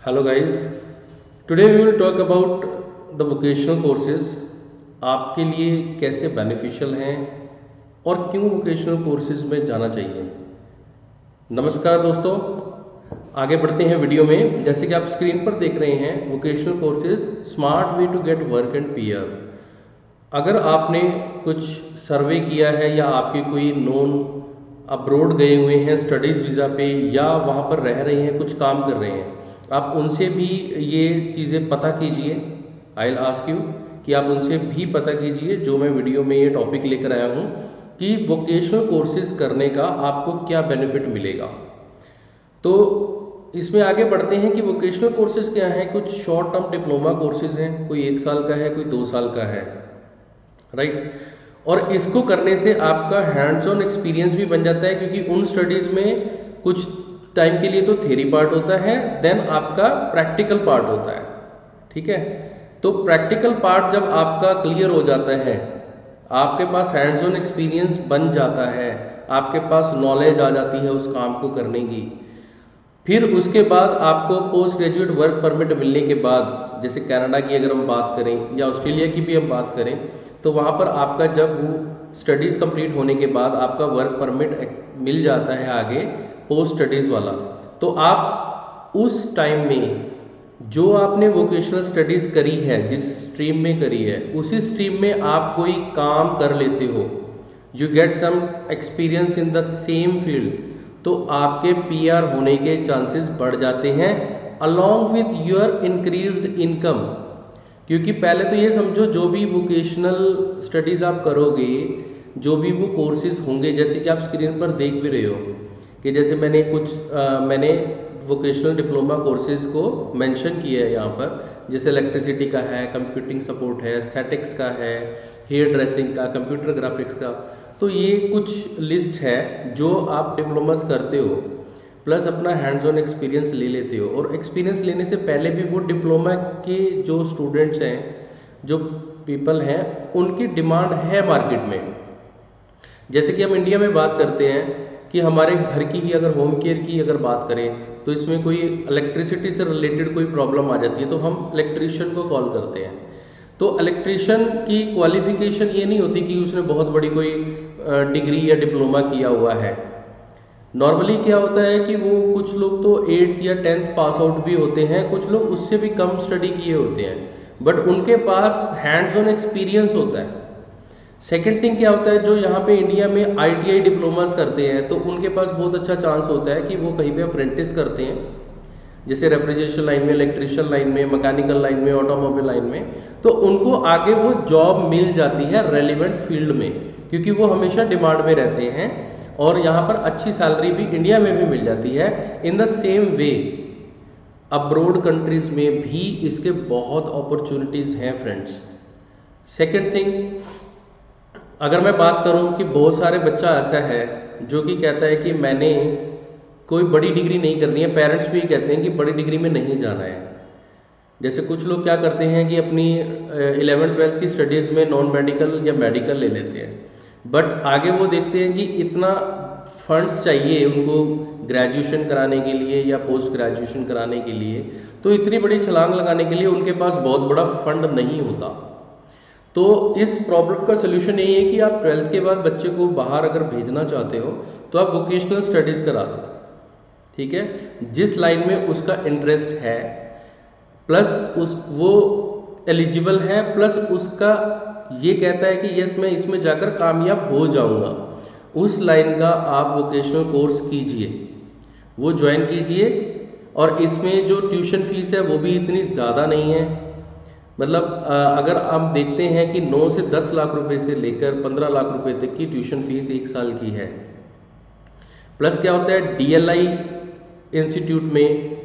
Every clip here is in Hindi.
Hello guys, today we will talk about the vocational courses. आपके लिए कैसे बेनिफिशियल हैं और क्यों वोकेशनल कोर्सेज में जाना चाहिए। नमस्कार दोस्तों, आगे बढ़ते हैं वीडियो में। जैसे कि आप स्क्रीन पर देख रहे हैं, vocational courses smart way to get work and PR. अगर आपने कुछ सर्वे किया है या आपके कोई नोन अब्रोड गए हुए हैं स्टडीज़ वीज़ा पे या वहाँ पर रह रहे हैं, कुछ काम कर रहे हैं, आप उनसे भी ये चीज़ें पता कीजिए। आई विल आस्क यू कि आप उनसे भी पता कीजिए जो मैं वीडियो में ये टॉपिक लेकर आया हूँ कि वोकेशनल कोर्सेज करने का आपको क्या बेनिफिट मिलेगा। तो इसमें आगे बढ़ते हैं कि वोकेशनल कोर्सेज क्या हैं। कुछ शॉर्ट टर्म डिप्लोमा कोर्सेज हैं, कोई 1 साल का है, कोई 2 साल का है, राइट। और इसको करने से आपका हैंड्स ऑन एक्सपीरियंस भी बन जाता है, क्योंकि उन स्टडीज़ में कुछ टाइम के लिए तो थ्योरी पार्ट होता है, देन आपका प्रैक्टिकल पार्ट होता है, ठीक है। तो प्रैक्टिकल पार्ट जब आपका क्लियर हो जाता है, आपके पास हैंड्स ऑन एक्सपीरियंस बन जाता है, आपके पास नॉलेज आ जाती है उस काम को करने की, फिर उसके बाद आपको पोस्ट ग्रेजुएट वर्क परमिट मिलने के बाद, जैसे कनाडा की अगर हम बात करें या ऑस्ट्रेलिया की भी हम बात करें, तो वहाँ पर आपका जब वो स्टडीज़ कंप्लीट होने के बाद आपका वर्क परमिट मिल जाता है आगे पोस्ट स्टडीज़ वाला, तो आप उस टाइम में जो आपने वोकेशनल स्टडीज़ करी है, जिस स्ट्रीम में करी है, उसी स्ट्रीम में आप कोई काम कर लेते हो, you get some experience in the same field, तो आपके पीआर होने के चांसेस बढ़ जाते हैं along with your increased income. क्योंकि पहले तो ये समझो, जो भी वोकेशनल स्टडीज़ आप करोगे, जो भी वो कोर्सेज होंगे, जैसे कि आप स्क्रीन पर देख भी रहे हो कि जैसे मैंने वोकेशनल डिप्लोमा कोर्सेज को मेंशन किया है यहाँ पर, जैसे इलेक्ट्रिसिटी का है, कंप्यूटिंग सपोर्ट है, एस्थेटिक्स का है, हेयर ड्रेसिंग का, कंप्यूटर ग्राफिक्स का। तो ये कुछ लिस्ट है जो आप डिप्लोमास करते हो, प्लस अपना हैंड्स ऑन एक्सपीरियंस ले लेते हो। और एक्सपीरियंस लेने से पहले भी वो डिप्लोमा के जो स्टूडेंट्स हैं, जो पीपल हैं, उनकी डिमांड है मार्केट में। जैसे कि हम इंडिया में बात करते हैं कि हमारे घर की ही अगर होम केयर की अगर बात करें, तो इसमें कोई इलेक्ट्रिसिटी से रिलेटेड कोई प्रॉब्लम आ जाती है तो हम इलेक्ट्रीशियन को कॉल करते हैं। तो इलेक्ट्रीशियन की क्वालिफिकेशन ये नहीं होती कि उसने बहुत बड़ी कोई डिग्री या डिप्लोमा किया हुआ है। नॉर्मली क्या होता है कि वो कुछ लोग तो 8th या 10th पास आउट भी होते हैं, कुछ लोग उससे भी कम स्टडी किए होते हैं, बट उनके पास हैंड्स ऑन एक्सपीरियंस होता है। सेकेंड थिंग क्या होता है, जो यहाँ पे इंडिया में ITI डिप्लोमास करते हैं, तो उनके पास बहुत अच्छा चांस होता है कि वो कहीं पे अप्रेंटिस करते हैं, जैसे रेफ्रिजरेशन लाइन में, इलेक्ट्रिशियन लाइन में, मैकेनिकल लाइन में, ऑटोमोबाइल लाइन में, तो उनको आगे वो जॉब मिल जाती है रेलिवेंट फील्ड में, क्योंकि वो हमेशा डिमांड में रहते हैं और यहाँ पर अच्छी सैलरी भी इंडिया में भी मिल जाती है। इन the same way abroad countries में भी इसके बहुत अपॉर्चुनिटीज़ हैं फ्रेंड्स। सेकेंड थिंग, अगर मैं बात करूं कि बहुत सारे बच्चा ऐसा है जो कि कहता है कि मैंने कोई बड़ी डिग्री नहीं करनी है, पेरेंट्स भी कहते हैं कि बड़ी डिग्री में नहीं जाना है। जैसे कुछ लोग क्या करते हैं कि अपनी 11th-12th की स्टडीज़ में नॉन मेडिकल या मेडिकल ले लेते हैं, बट आगे वो देखते हैं कि इतना फंड्स चाहिए उनको ग्रेजुएशन कराने के लिए या पोस्ट ग्रेजुएशन कराने के लिए, तो इतनी बड़ी छलांग लगाने के लिए उनके पास बहुत बड़ा फंड नहीं होता। तो इस प्रॉब्लम का सलूशन यही है कि आप 12th के बाद बच्चे को बाहर अगर भेजना चाहते हो तो आप वोकेशनल स्टडीज़ करा दो, ठीक है, जिस लाइन में उसका इंटरेस्ट है, प्लस वो एलिजिबल है, प्लस उसका ये कहता है कि यस मैं इसमें जाकर कामयाब हो जाऊंगा, उस लाइन का आप वोकेशनल कोर्स कीजिए, वो ज्वाइन कीजिए। और इसमें जो ट्यूशन फीस है वो भी इतनी ज़्यादा नहीं है। मतलब अगर आप देखते हैं कि 9 से 10 लाख रुपए से लेकर 15 लाख रुपए तक की ट्यूशन फीस 1 साल की है। प्लस क्या होता है, DLI इंस्टीट्यूट में,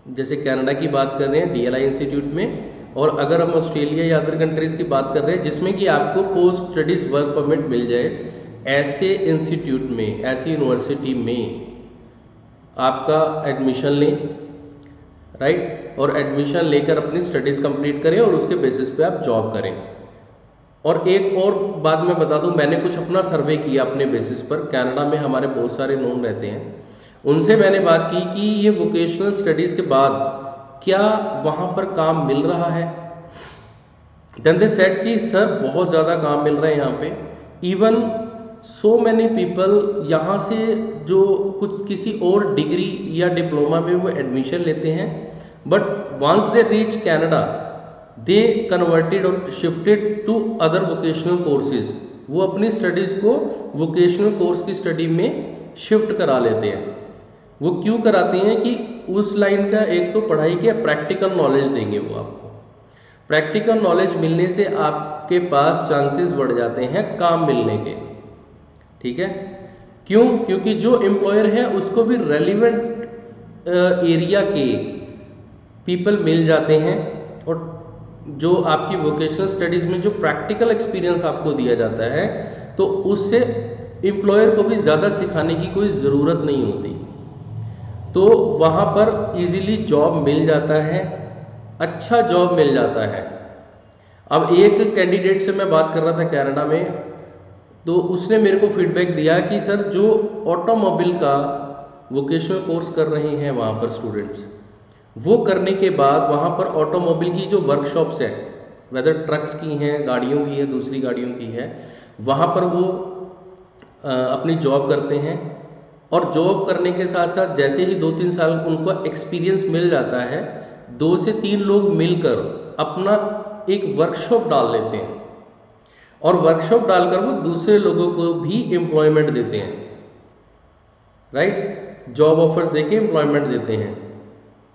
जैसे कनाडा की बात कर रहे हैं DLI इंस्टीट्यूट में, और अगर हम ऑस्ट्रेलिया या अदर कंट्रीज़ की बात कर रहे हैं जिसमें कि आपको पोस्ट स्टडीज़ वर्क परमिट मिल जाए, ऐसे इंस्टीट्यूट में, ऐसी यूनिवर्सिटी में आपका एडमिशन लें, राइट, और एडमिशन लेकर अपनी स्टडीज़ कंप्लीट करें और उसके बेसिस पे आप जॉब करें। और एक और बात मैं बता दूं, मैंने कुछ अपना सर्वे किया अपने बेसिस पर, कनाडा में हमारे बहुत सारे नोन रहते हैं, उनसे मैंने बात की कि ये वोकेशनल स्टडीज़ के बाद क्या वहाँ पर काम मिल रहा है? देन दे सेड कि सर बहुत ज़्यादा काम मिल रहा है यहाँ पे, इवन सो मैनी पीपल यहाँ से जो कुछ किसी और डिग्री या डिप्लोमा में वो एडमिशन लेते हैं, but once they reach Canada they converted और shifted to other vocational courses. वो अपनी स्टडीज़ को वोकेशनल कोर्स की स्टडी में शिफ्ट करा लेते हैं। वो क्यों कराते हैं कि उस लाइन का एक तो पढ़ाई के प्रैक्टिकल नॉलेज देंगे वो आपको। प्रैक्टिकल नॉलेज मिलने से आपके पास चांसेस बढ़ जाते हैं काम मिलने के। ठीक है, क्यों? क्योंकि जो एम्प्लॉयर है उसको भी रेलिवेंट एरिया के पीपल मिल जाते हैं, और जो आपकी वोकेशनल स्टडीज़ में जो प्रैक्टिकल एक्सपीरियंस आपको दिया जाता है तो उससे एम्प्लॉयर को भी ज़्यादा सिखाने की कोई ज़रूरत नहीं होती, तो वहाँ पर इजीली जॉब मिल जाता है, अच्छा जॉब मिल जाता है। अब एक कैंडिडेट से मैं बात कर रहा था कनाडा में, तो उसने मेरे को फीडबैक दिया कि सर जो ऑटोमोबाइल का वोकेशनल कोर्स कर रहे हैं वहाँ पर स्टूडेंट्स, वो करने के बाद वहाँ पर ऑटोमोबाइल की जो वर्कशॉप्स है, वेदर ट्रक्स की हैं, गाड़ियों की है, दूसरी गाड़ियों की है, वहाँ पर वो अपनी जॉब करते हैं, और जॉब करने के साथ साथ जैसे ही 2-3 साल उनको एक्सपीरियंस मिल जाता है, 2 से 3 लोग मिलकर अपना एक वर्कशॉप डाल लेते हैं, और वर्कशॉप डालकर वो दूसरे लोगों को भी एम्प्लॉयमेंट देते हैं, राइट, जॉब ऑफर्स देके एम्प्लॉयमेंट देते हैं।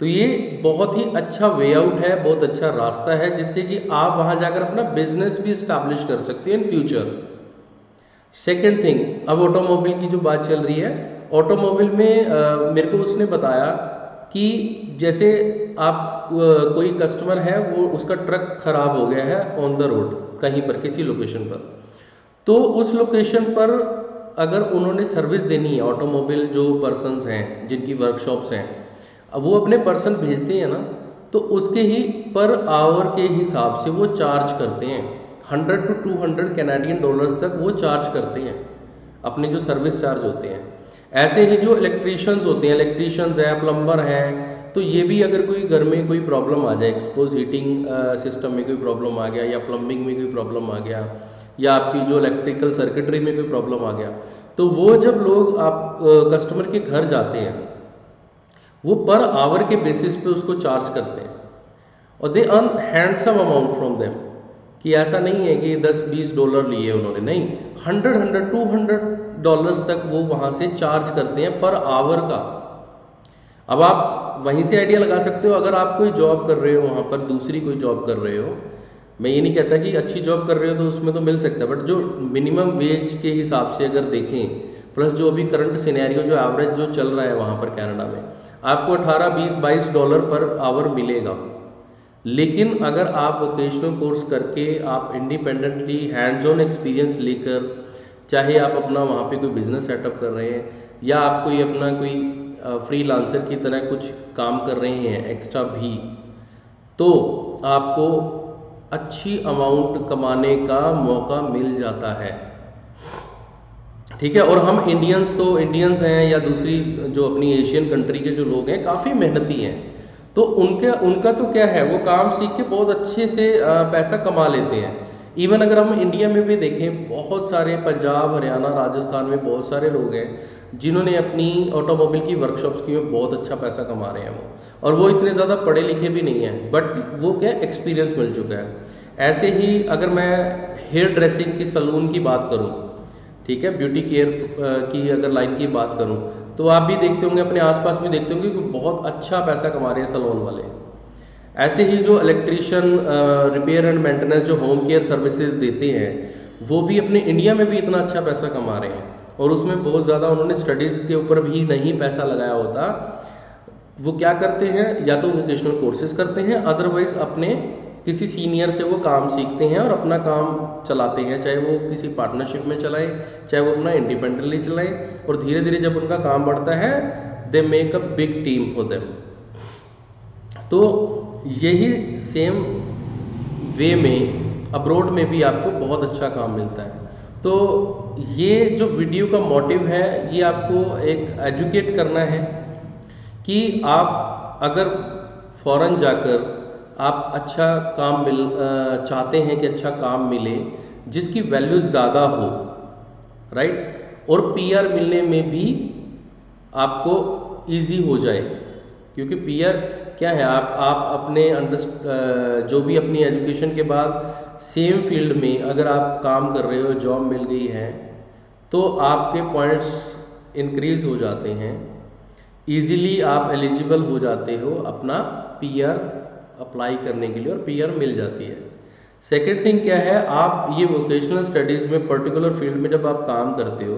तो ये बहुत ही अच्छा वे आउट है, बहुत अच्छा रास्ता है जिससे कि आप वहाँ जाकर अपना बिजनेस भी इस्टेब्लिश कर सकते हैं इन फ्यूचर। सेकेंड थिंग, अब ऑटोमोबाइल की जो बात चल रही है, ऑटोमोबाइल में मेरे को उसने बताया कि जैसे आप कोई कस्टमर है, वो उसका ट्रक खराब हो गया है ऑन द रोड कहीं पर किसी लोकेशन पर, तो उस लोकेशन पर अगर उन्होंने सर्विस देनी है, ऑटोमोबाइल जो पर्सन्स हैं जिनकी वर्कशॉप्स हैं, अब वो अपने पर्सन भेजते हैं ना, तो उसके ही पर आवर के हिसाब से वो चार्ज करते हैं, 100 to 200 कैनेडियन डॉलर्स तक वो चार्ज करते हैं, अपने जो सर्विस चार्ज होते हैं। ऐसे ही जो इलेक्ट्रीशियंस होते हैं, इलेक्ट्रीशियंस हैं, प्लम्बर हैं, तो ये भी अगर कोई घर में कोई प्रॉब्लम आ जाए, सपोज हीटिंग सिस्टम में कोई प्रॉब्लम आ गया, या प्लम्बिंग में कोई प्रॉब्लम आ गया, या आपकी जो इलेक्ट्रिकल सर्किटरी में कोई प्रॉब्लम आ गया, तो वो जब लोग आप कस्टमर के घर जाते हैं, वो पर आवर के बेसिस पे उसको चार्ज करते हैं, और they earn handsome amount from them, कि ऐसा नहीं है कि 10-20 डॉलर लिए उन्होंने, नहीं, 100-200 डॉलर्स तक वो वहाँ से चार्ज करते हैं पर आवर का। अब आप वहीं से आइडिया लगा सकते हो, अगर आप कोई जॉब कर रहे हो वहाँ पर, दूसरी कोई जॉब कर रहे हो, मैं ये नहीं कहता कि अच्छी जॉब कर रहे हो तो उसमें तो मिल सकता है, बट जो मिनिमम वेज के हिसाब से अगर देखें, प्लस जो अभी करंट सिनेरियो जो एवरेज जो चल रहा है वहाँ पर कनाडा में, आपको 18-20-22 डॉलर पर आवर मिलेगा। लेकिन अगर आप वोकेशनल कोर्स करके आप इंडिपेंडेंटली हैंड्स ऑन एक्सपीरियंस लेकर, चाहे आप अपना वहाँ पे कोई बिजनेस सेटअप कर रहे हैं, या आप कोई अपना कोई फ्रीलांसर की तरह कुछ काम कर रहे हैं एक्स्ट्रा भी, तो आपको अच्छी अमाउंट कमाने का मौका मिल जाता है। ठीक है, और हम इंडियंस हैं, या दूसरी जो अपनी एशियन कंट्री के जो लोग हैं काफ़ी मेहनती हैं, तो उनका तो क्या है, वो काम सीख के बहुत अच्छे से पैसा कमा लेते हैं। इवन अगर हम इंडिया में भी देखें, बहुत सारे पंजाब, हरियाणा, राजस्थान में बहुत सारे लोग हैं जिन्होंने अपनी ऑटोमोबाइल की वर्कशॉप्स की में बहुत अच्छा पैसा कमा रहे हैं वो, और वो इतने ज़्यादा पढ़े लिखे भी नहीं हैं, बट वो क्या एक्सपीरियंस मिल चुका है। ऐसे ही अगर मैं हेयर ड्रेसिंग की सलून की बात करूँ, ठीक है, ब्यूटी केयर की अगर लाइन की बात करूँ, तो आप भी देखते होंगे, अपने आसपास भी देखते होंगे कि बहुत अच्छा पैसा कमा रहे हैं सलून वाले। ऐसे ही जो इलेक्ट्रीशियन रिपेयर एंड मेंटेनेंस जो होम केयर सर्विसेज देते हैं, वो भी अपने इंडिया में भी इतना अच्छा पैसा कमा रहे हैं, और उसमें बहुत ज़्यादा उन्होंने स्टडीज़ के ऊपर भी नहीं पैसा लगाया होता। वो क्या करते हैं, या तो वोकेशनल कोर्सेज करते हैं, अदरवाइज अपने किसी सीनियर से वो काम सीखते हैं और अपना काम चलाते हैं, चाहे वो किसी पार्टनरशिप में चलाए, चाहे वो अपना इंडिपेंडेंटली चलाए, और धीरे धीरे जब उनका काम बढ़ता है, they make a big team for them. तो यही सेम वे में अब्रॉड में भी आपको बहुत अच्छा काम मिलता है। तो ये जो वीडियो का मोटिव है, ये आपको एक एजुकेट करना है कि आप अगर फ़ौरन जाकर आप अच्छा काम चाहते हैं कि अच्छा काम मिले जिसकी वैल्यू ज़्यादा हो, राइट, और पीआर मिलने में भी आपको इजी हो जाए, क्योंकि पीआर क्या है, आप अपने जो भी अपनी एजुकेशन के बाद सेम फील्ड में अगर आप काम कर रहे हो, जॉब मिल गई है, तो आपके पॉइंट्स इंक्रीज हो जाते हैं, इजीली आप एलिजिबल हो जाते हो अपना पीआर अप्लाई करने के लिए और पीआर मिल जाती है। सेकेंड थिंग क्या है, आप ये वोकेशनल स्टडीज़ में पर्टिकुलर फील्ड में जब आप काम करते हो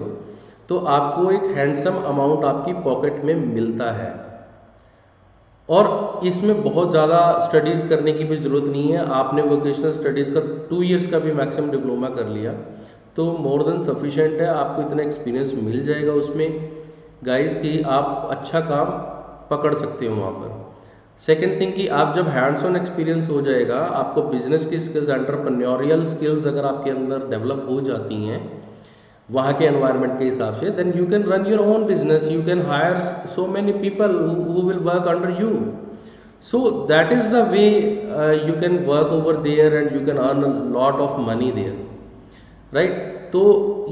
तो आपको एक हैंडसम अमाउंट आपकी पॉकेट में मिलता है, और इसमें बहुत ज़्यादा स्टडीज़ करने की भी ज़रूरत नहीं है। आपने वोकेशनल स्टडीज़ का 2 इयर्स का भी मैक्सिमम डिप्लोमा कर लिया तो मोर देन सफिशेंट है, आपको इतना एक्सपीरियंस मिल जाएगा उसमें गाइस कि आप अच्छा काम पकड़ सकते हो वहाँ पर। सेकेंड थिंग कि आप जब हैंड्स ऑन एक्सपीरियंस हो जाएगा, आपको बिजनेस की स्किल्स, एंटरप्रेन्योरियल स्किल्स अगर आपके अंदर डेवलप हो जाती हैं वहाँ के एनवायरनमेंट के हिसाब से, then you can run your own business, you can hire so many people who will work under you. So that is the way you can work over there and you can earn a lot of money there, right. तो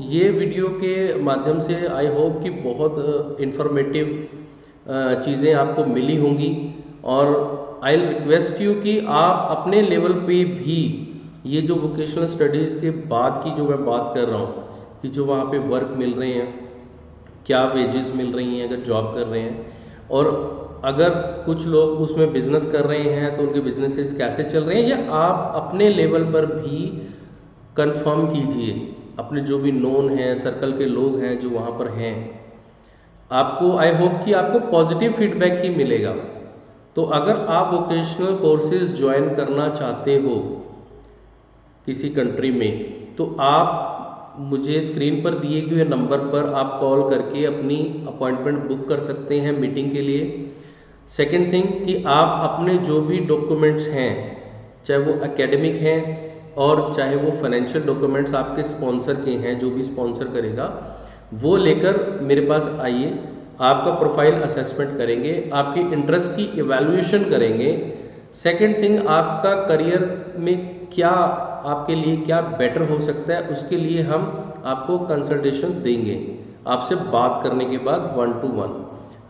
ये वीडियो के माध्यम से आई होप कि बहुत इंफॉर्मेटिव चीज़ें आपको मिली होंगी, और आई रिक्वेस्ट यू कि आप अपने लेवल पे भी ये जो वोकेशनल स्टडीज़ के बाद की जो मैं बात कर रहा हूँ कि जो वहाँ पे वर्क मिल रहे हैं, क्या वेजेस मिल रही हैं अगर जॉब कर रहे हैं, और अगर कुछ लोग उसमें बिजनेस कर रहे हैं तो उनके बिजनेसेस कैसे चल रहे हैं, या आप अपने लेवल पर भी कंफर्म कीजिए अपने जो भी नोन हैं, सर्कल के लोग हैं जो वहाँ पर हैं, आपको आई होप कि आपको पॉजिटिव फीडबैक ही मिलेगा। तो अगर आप वोकेशनल कोर्सेज ज्वाइन करना चाहते हो किसी कंट्री में, तो आप मुझे स्क्रीन पर दिए हुए नंबर पर आप कॉल करके अपनी अपॉइंटमेंट बुक कर सकते हैं मीटिंग के लिए। सेकेंड थिंग कि आप अपने जो भी डॉक्यूमेंट्स हैं, चाहे वो एकेडमिक हैं और चाहे वो फाइनेंशियल डॉक्यूमेंट्स आपके स्पॉन्सर के हैं, जो भी स्पॉन्सर करेगा वो लेकर मेरे पास आइए। आपका प्रोफाइल असेसमेंट करेंगे, आपकी इंटरेस्ट की इवैल्यूएशन करेंगे। सेकेंड थिंग, आपका करियर में क्या, आपके लिए क्या बेटर हो सकता है, उसके लिए हम आपको कंसल्टेशन देंगे आपसे बात करने के बाद 1 to 1,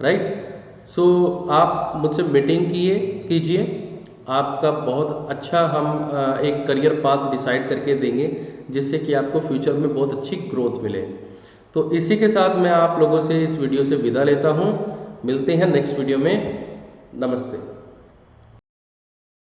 राइट। सो आप मुझसे मीटिंग कीजिए, आपका बहुत अच्छा हम एक करियर पाथ डिसाइड करके देंगे जिससे कि आपको फ्यूचर में बहुत अच्छी ग्रोथ मिले। तो इसी के साथ मैं आप लोगों से इस वीडियो से विदा लेता हूँ। मिलते हैं नेक्स्ट वीडियो में। नमस्ते।